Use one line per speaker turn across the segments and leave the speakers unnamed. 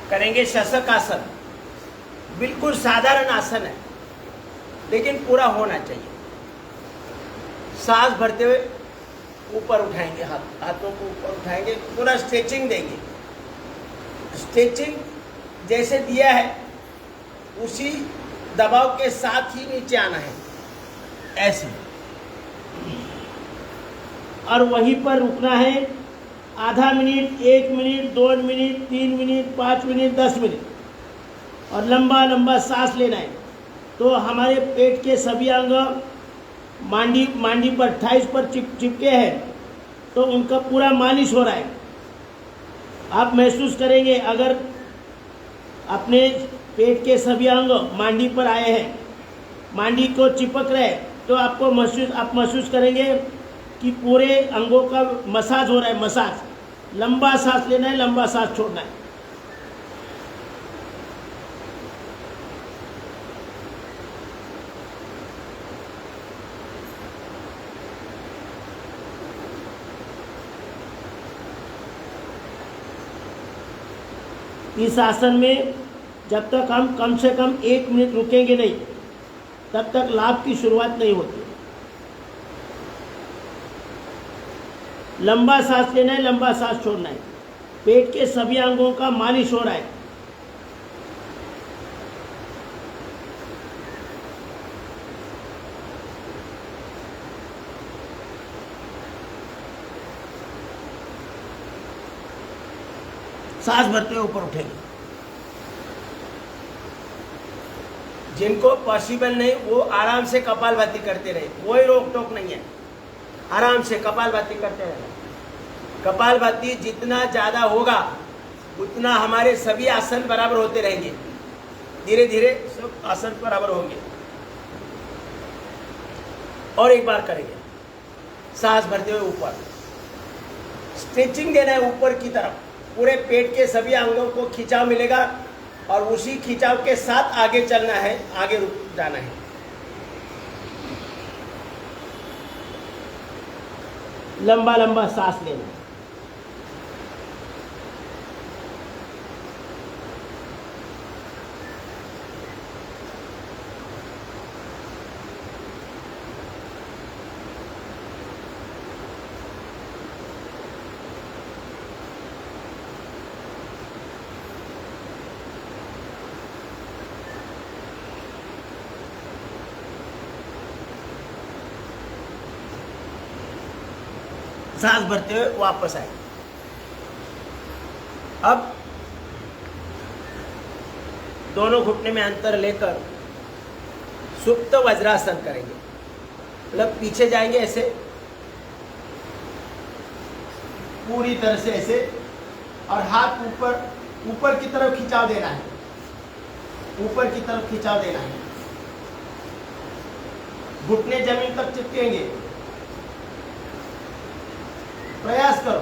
करेंगे शशक आसन। बिल्कुल साधारण आसन है, लेकिन पूरा होना चाहिए। सांस भरते हुए ऊपर उठाएंगे, हाथों को ऊपर उठाएंगे, पूरा स्ट्रेचिंग देंगे। स्ट्रेचिंग जैसे दिया है उसी दबाव के साथ ही नीचे आना है, ऐसे, और वहीं पर रुकना है आधा minute, 1 minute, 2 minute, 3 minute, 5 minute, 10 minute, और लंबा लंबा सांस लेना है। तो हमारे पेट के सभी अंग मांडी पर 28 पर चिपके हैं, तो उनका पूरा मालिश हो रहा है। आप महसूस करेंगे अगर अपने पेट के सभी अंग मांडी पर आए हैं, मांडी को चिपक रहे हैं, तो आप महसूस करेंगे कि पूरे अंगों का मसाज हो रहा है। मसाज, लंबा सांस लेना है, लंबा सांस छोड़ना है। इस आसन में जब तक हम कम से कम 1 मिनट रुकेंगे नहीं, तब तक लाभ की शुरुआत नहीं होती। लंबा सांस लेना है, लंबा सांस छोड़ना है। पेट के सभी अंगों का मालिश हो रहा है। सांस भरते हुए ऊपर उठेंगे। जिनको पॉसिबल नहीं वो आराम से कपालभाति करते रहे, कोई रोक टोक नहीं है। आराम से कपालभाति करते रहे। कपालभाति जितना ज़्यादा होगा उतना हमारे सभी आसन बराबर होते रहेंगे। धीरे धीरे सब आसन बराबर होंगे। और एक बार करेंगे। सांस भरते हुए ऊपर, स्ट्रेचिंग देना है ऊपर की तरफ। पूरे पेट के सभी अंगों को खिंचाव मिलेगा और उसी खिंचाव के साथ आगे चलना है, आगे रुक जाना है। लंबा लंबा सांस लेना है। सांस भरते हुए वापस आए। अब दोनों घुटने में अंतर लेकर सुप्त वज्रासन करेंगे। मतलब पीछे जाएंगे ऐसे, पूरी तरह से ऐसे, और हाथ ऊपर की तरफ खिंचाव देना है। ऊपर की तरफ खिंचाव देना है। घुटने जमीन तक चिपकेंगे। प्रयास करो,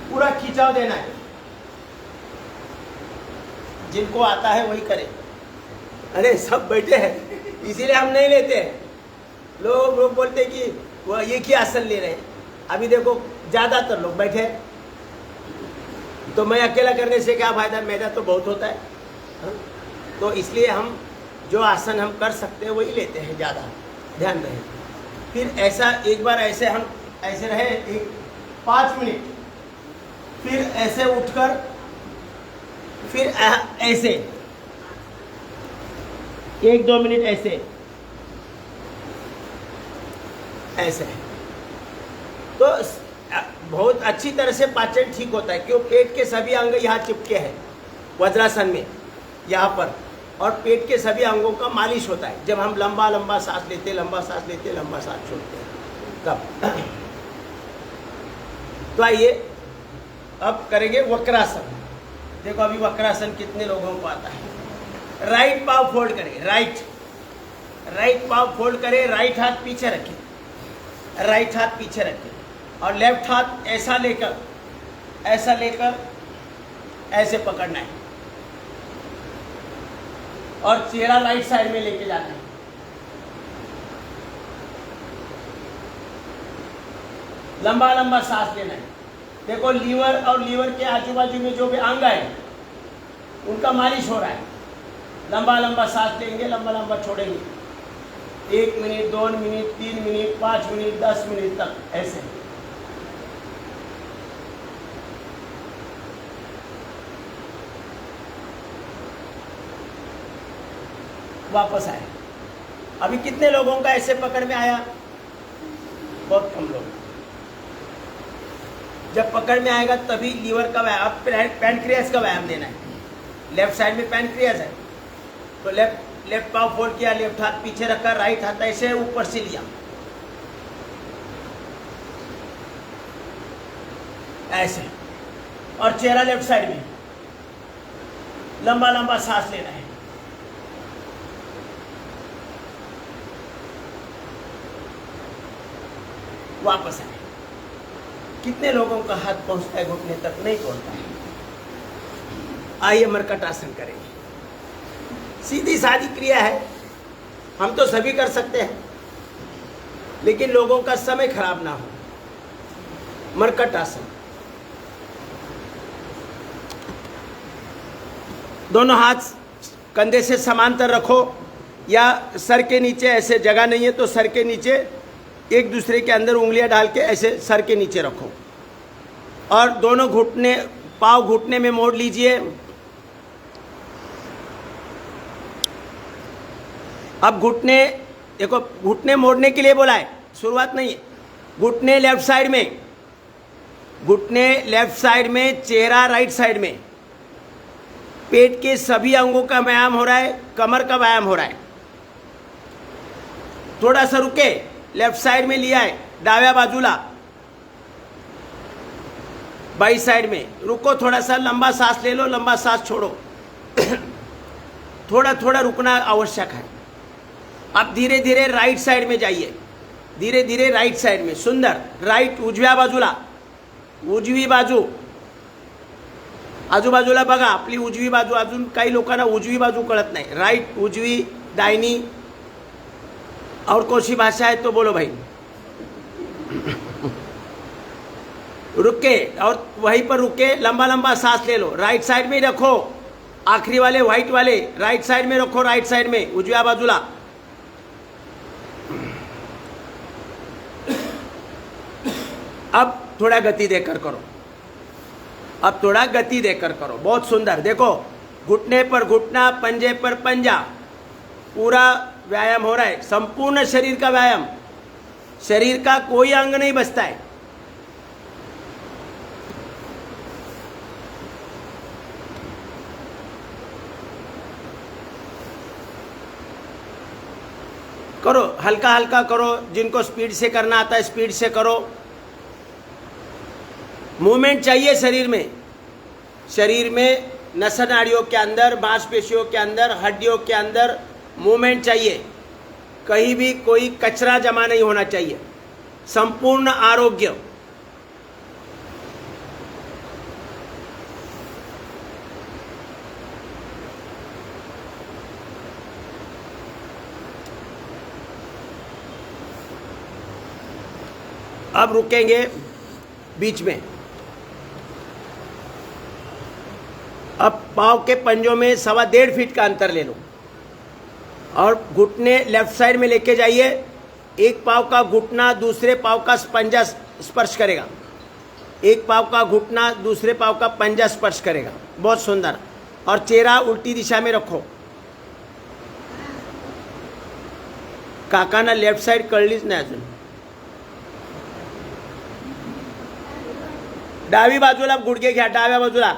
पूरा खिंचाव देना है। जिनको आता है वही करे। अरे सब बैठे हैं इसीलिए हम नहीं लेते हैं। लोग बोलते हैं कि वो ये क्या आसन ले रहे हैं। अभी देखो ज्यादातर लोग बैठे हैं, तो मैं अकेला करने से क्या फायदा, मेरा तो बहुत होता है। तो इसलिए हम जो आसन हम कर सकते हैं वही लेते हैं, ज़्यादा ध्यान रहे। फिर ऐसा एक बार ऐसे हम ऐसे रहे 5 मिनट, फिर ऐसे उठकर फिर ऐसे 1-2 मिनट ऐसे ऐसे। तो बहुत अच्छी तरह से पाचन ठीक होता है, क्यों पेट के सभी अंग यहाँ चिपके हैं वज्रासन में, यहाँ पर, और पेट के सभी अंगों का मालिश होता है जब हम लंबा लंबा सांस लेते, लंबा सांस लेते, लंबा सांस छोड़ते हैं तब। तो आइए अब करेंगे वक्रासन। देखो अभी वक्रासन कितने लोगों को आता है। राइट पाव फोल्ड करें, राइट पाव फोल्ड करें, राइट हाथ पीछे रखें, राइट हाथ पीछे रखें, और लेफ्ट हाथ ऐसा लेकर ऐसे पकड़ना है, और चेहरा राइट साइड में लेके जाना है। लंबा लंबा सांस लेना है। देखो लीवर और लीवर के आजू बाजू में जो भी अंग है उनका मालिश हो रहा है। लंबा लंबा सांस लेंगे, लंबा लंबा छोड़ेंगे, 1 minute, 2 minute, 3 minute, 5 minute, 10 minute तक ऐसे। वापस आए। अभी कितने लोगों का ऐसे पकड़ में आया? बहुत कम लोग। जब पकड़ में आएगा तभी लीवर का व्यायाम, पैनक्रियास का व्यायाम देना है। लेफ्ट साइड में पैनक्रियास है तो लेफ्ट पाँव फोल्ड किया, लेफ्ट हाथ पीछे रखा, राइट हाथ ऐसे ऊपर से लिया, ऐसे, और चेहरा लेफ्ट साइड में। लंबा लंबा सांस लेना है। वापस आए। कितने लोगों का हाथ पहुंचता है घुटने तक? नहीं पहुंचता है। आइए मरकट आसन करेंगे। सीधी सादी क्रिया है, हम तो सभी कर सकते हैं, लेकिन लोगों का समय खराब ना हो। मरकट आसन। दोनों हाथ कंधे से समांतर रखो, या सर के नीचे, ऐसे जगह नहीं है तो सर के नीचे एक दूसरे के अंदर उंगलियां डाल के ऐसे सर के नीचे रखो, और दोनों घुटने, पांव घुटने में मोड़ लीजिए। अब घुटने, देखो घुटने मोड़ने के लिए बोला है, शुरुआत नहीं है। घुटने लेफ्ट साइड में, घुटने लेफ्ट साइड में, चेहरा राइट साइड में। पेट के सभी अंगों का व्यायाम हो रहा है, कमर का व्यायाम हो रहा है। थोड़ा सा रुके, लेफ्ट साइड में लिया है, डाव्या बाजूला, बाई साइड में रुको। थोड़ा सा लंबा सांस ले लो, लंबा सांस छोड़ो। थोड़ा थोड़ा रुकना आवश्यक है। अब धीरे धीरे राइट साइड में जाइए, धीरे धीरे राइट साइड में। सुंदर। राइट, उजव्या बाजूला, उजवी बाजू, आजूबाजूला बघा आपली उजवी बाजू। अजून काही लोकांना उजवी बाजू कळत नाही। राइट, उजवी, दाहिनी, और कोशी भाषा है तो बोलो भाई। रुके, और वहीं पर रुके, लंबा लंबा सांस ले लो। राइट साइड में ही रखो, आखिरी वाले व्हाइट वाले राइट साइड में रखो, राइट साइड में, उजव्या बाजूला। अब थोड़ा गति देकर करो, अब थोड़ा गति देकर करो। बहुत सुंदर। देखो, घुटने पर घुटना, पंजे पर पंजा, पूरा व्यायाम हो रहा है। संपूर्ण शरीर का व्यायाम, शरीर का कोई अंग नहीं बचता है। करो, हल्का हल्का करो। जिनको स्पीड से करना आता है स्पीड से करो। मूवमेंट चाहिए शरीर में। शरीर में नस नाड़ियों के अंदर, मांसपेशियों के अंदर, हड्डियों के अंदर मूवमेंट चाहिए। कहीं भी कोई कचरा जमा नहीं होना चाहिए। संपूर्ण आरोग्य। अब रुकेंगे बीच में। अब पाँव के पंजों में 1.25 फीट का अंतर ले लो, और घुटने लेफ्ट साइड में लेके जाइए। एक पाँव का घुटना दूसरे पाँव का पंजा स्पर्श करेगा, एक पाँव का घुटना दूसरे पाँव का पंजा स्पर्श करेगा। बहुत सुंदर। और चेहरा उल्टी दिशा में रखो। काकांना लेफ्ट साइड कळलीच नाही अजून। डावी बाजूला गुडघे घ्या, डाव्या बाजूला,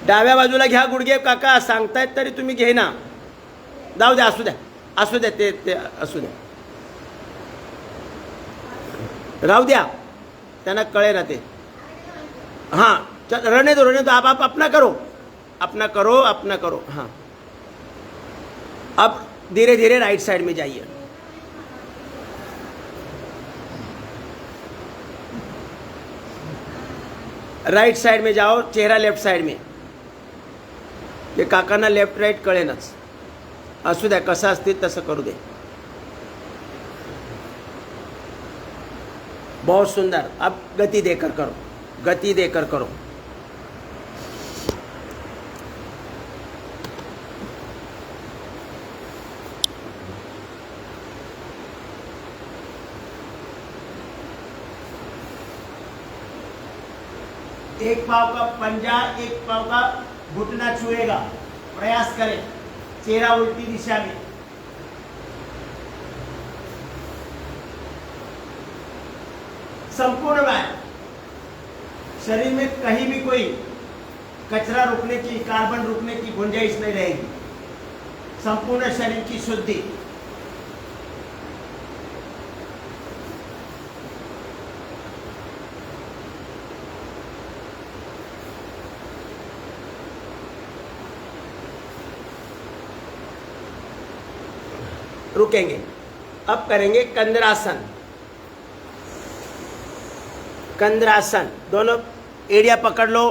डाव्या बाजूला घ्या गुडघे। काका सांगतायत तरी तुम्ही घेना, जाऊ द्या, असू द्या, असू द्या, ते असू द्या, राहू द्या, त्यांना कळे ना ते। हाँ, रहने दो, रहने दो। आप अपना करो, अपना करो, अपना करो। हाँ, अब धीरे धीरे राइट साइड में जाइए। राइट साइड में जाओ, चेहरा लेफ्ट साइड में। ते काकांना लेफ्ट राईट कळेनच, असू द्या, कसं असतील तसं करू दे। बहुत सुंदर। अब गति देकर करो, गति देकर करो। एक पाँव का पंजा, एक पाँव का घुटना छुएगा। प्रयास करें, चेहरा उल्टी दिशा में। संपूर्ण व्यायाम, शरीर में कहीं भी कोई कचरा रुकने की, कार्बन रुकने की गुंजाइश नहीं रहेगी। संपूर्ण शरीर की शुद्धि। रुकेंगे। अब करेंगे कंद्रासन। कंद्रासन, दोनों एड़िया पकड़ लो।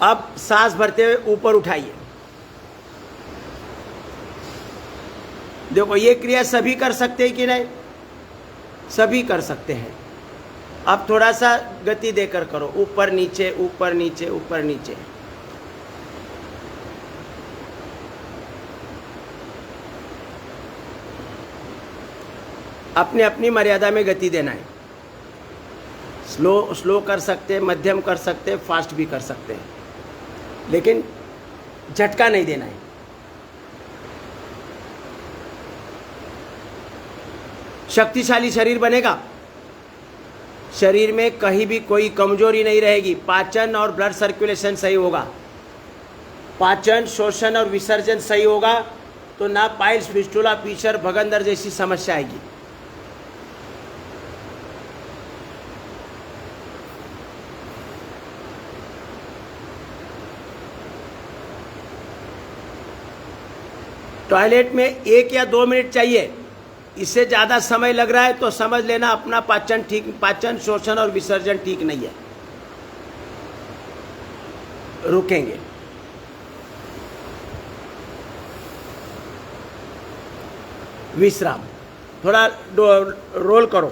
अब सांस भरते हुए ऊपर उठाइए। देखो, ये क्रिया सभी कर सकते हैं कि नहीं? सभी कर सकते हैं। अब थोड़ा सा गति देकर करो, ऊपर नीचे, ऊपर नीचे, ऊपर नीचे। अपने अपनी मर्यादा में गति देना है। स्लो कर सकते हैं, मध्यम कर सकते हैं, फास्ट भी कर सकते हैं, लेकिन झटका नहीं देना है। शक्तिशाली शरीर बनेगा। शरीर में कहीं भी कोई कमजोरी नहीं रहेगी। पाचन और ब्लड सर्कुलेशन सही होगा। पाचन, शोषण और विसर्जन सही होगा तो ना पाइल्स, फिस्टुला, पीछर, भगंदर जैसी समस्या आएगी। टॉयलेट में 1 या 2 मिनट चाहिए। इससे ज़्यादा समय लग रहा है तो समझ लेना अपना पाचन, शोषण और विसर्जन ठीक नहीं है। रुकेंगे। विश्राम। थोड़ा रोल करो।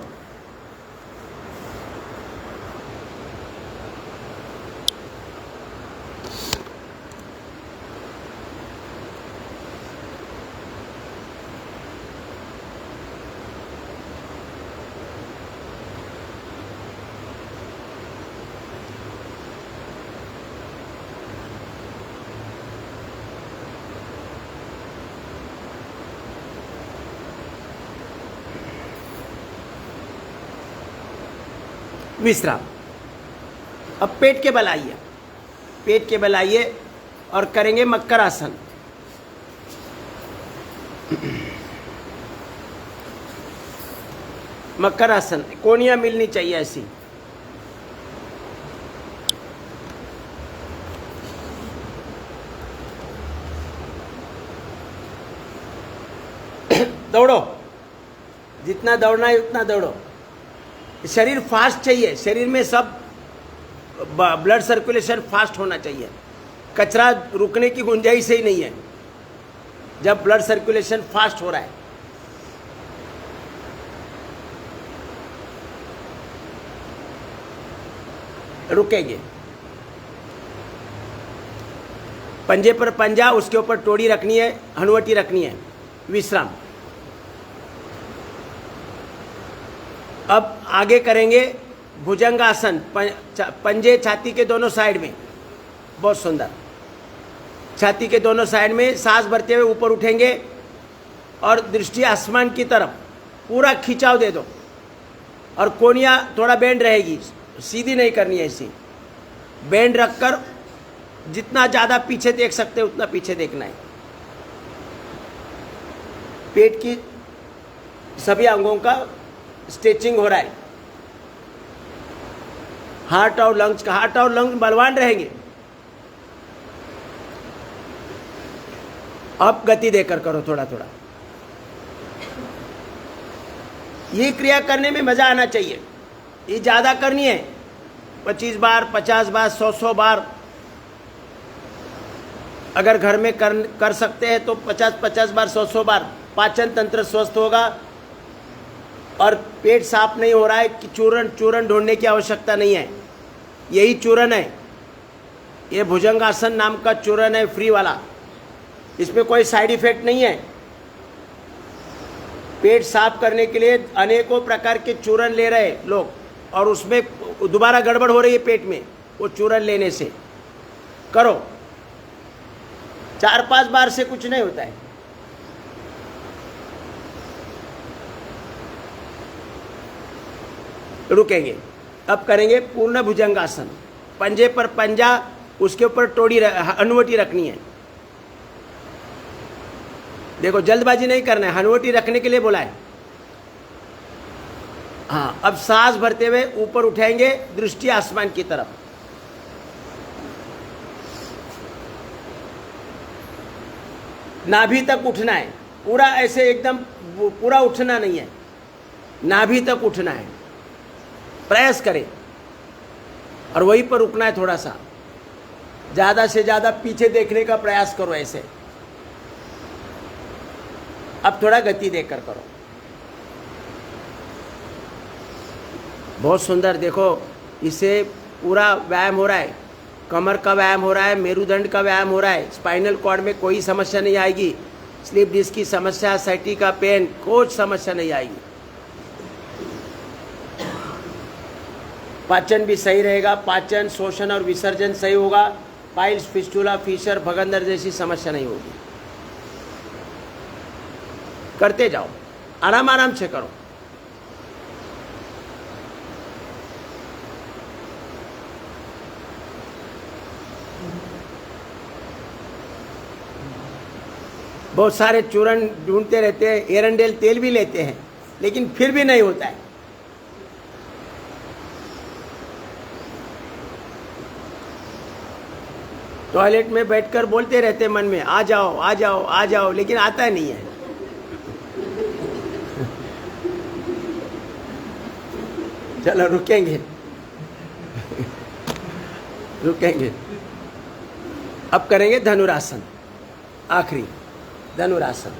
विश्राम। अब पेट के बल आइए, पेट के बल आइए और करेंगे मकर आसन। मकर आसन, कोनियां मिलनी चाहिए ऐसी। दौड़ो, जितना दौड़ना है उतना दौड़ो। शरीर फास्ट चाहिए। शरीर में सब ब्लड सर्कुलेशन फास्ट होना चाहिए। कचरा रुकने की गुंजाइश ही नहीं है जब ब्लड सर्कुलेशन फास्ट हो रहा है। रुकेंगे। पंजे पर पंजा, उसके ऊपर टोड़ी रखनी है, हनुवटी रखनी है। विश्राम। अब आगे करेंगे भुजंगासन। पंजे छाती के दोनों साइड में। बहुत सुंदर। छाती के दोनों साइड में सांस भरते हुए ऊपर उठेंगे और दृष्टि आसमान की तरफ। पूरा खिंचाव दे दो और कोनियां थोड़ा बेंड रहेगी, सीधी नहीं करनी है। ऐसी बेंड रखकर जितना ज़्यादा पीछे देख सकते हैं उतना पीछे देखना है। पेट की सभी अंगों का स्ट्रेचिंग हो रहा है। हार्ट और लंग्स बलवान रहेंगे। अब गति देकर करो थोड़ा थोड़ा। ये क्रिया करने में मजा आना चाहिए। ये ज़्यादा करनी है, 25 बार, 50 बार, 100 बार। अगर घर में कर सकते हैं तो 50 बार, 100 बार। पाचन तंत्र स्वस्थ होगा, और पेट साफ नहीं हो रहा है कि चूर्ण ढूंढने की आवश्यकता नहीं है, यही चूर्ण है। ये भुजंगासन नाम का चूर्ण है, फ्री वाला। इसमें कोई साइड इफेक्ट नहीं है। पेट साफ करने के लिए अनेकों प्रकार के चूर्ण ले रहे लोग, और उसमें दोबारा गड़बड़ हो रही है पेट में वो चूर्ण लेने से। करो, 4-5 बार से कुछ नहीं होता है। रुकेंगे। अब करेंगे पूर्ण भुजंगासन। पंजे पर पंजा, उसके ऊपर टोड़ी हनुवटी रखनी है। देखो, जल्दबाजी नहीं करना है, हनुवटी रखने के लिए बोला है। हाँ, अब सांस भरते हुए ऊपर उठाएंगे, दृष्टि आसमान की तरफ। नाभि तक उठना है, पूरा ऐसे एकदम पूरा उठना नहीं है, नाभि तक उठना है। प्रयास करें और वहीं पर रुकना है। थोड़ा सा ज़्यादा से ज़्यादा पीछे देखने का प्रयास करो ऐसे। अब थोड़ा गति देकर करो। बहुत सुंदर। देखो, इससे पूरा व्यायाम हो रहा है, कमर का व्यायाम हो रहा है, मेरुदंड का व्यायाम हो रहा है। स्पाइनल कॉर्ड में कोई समस्या नहीं आएगी, स्लिप डिस्क की समस्या, साइटिका पेन, कोई समस्या नहीं आएगी। पाचन भी सही रहेगा, पाचन, शोषण और विसर्जन सही होगा। पाइल्स, फिस्टुला, फीशर, भगंदर जैसी समस्या नहीं होगी। करते जाओ, आराम आराम से करो। बहुत सारे चूर्ण ढूंढते रहते हैं, एरंडेल तेल भी लेते हैं, लेकिन फिर भी नहीं होता है। टॉयलेट में बैठकर बोलते रहते मन में, आ जाओ आ जाओ आ जाओ, लेकिन आता नहीं है। चलो रुकेंगे, रुकेंगे। अब करेंगे धनुरासन, आखिरी धनुरासन।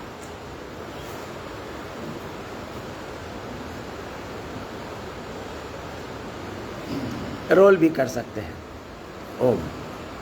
रोल भी कर सकते हैं। ओम।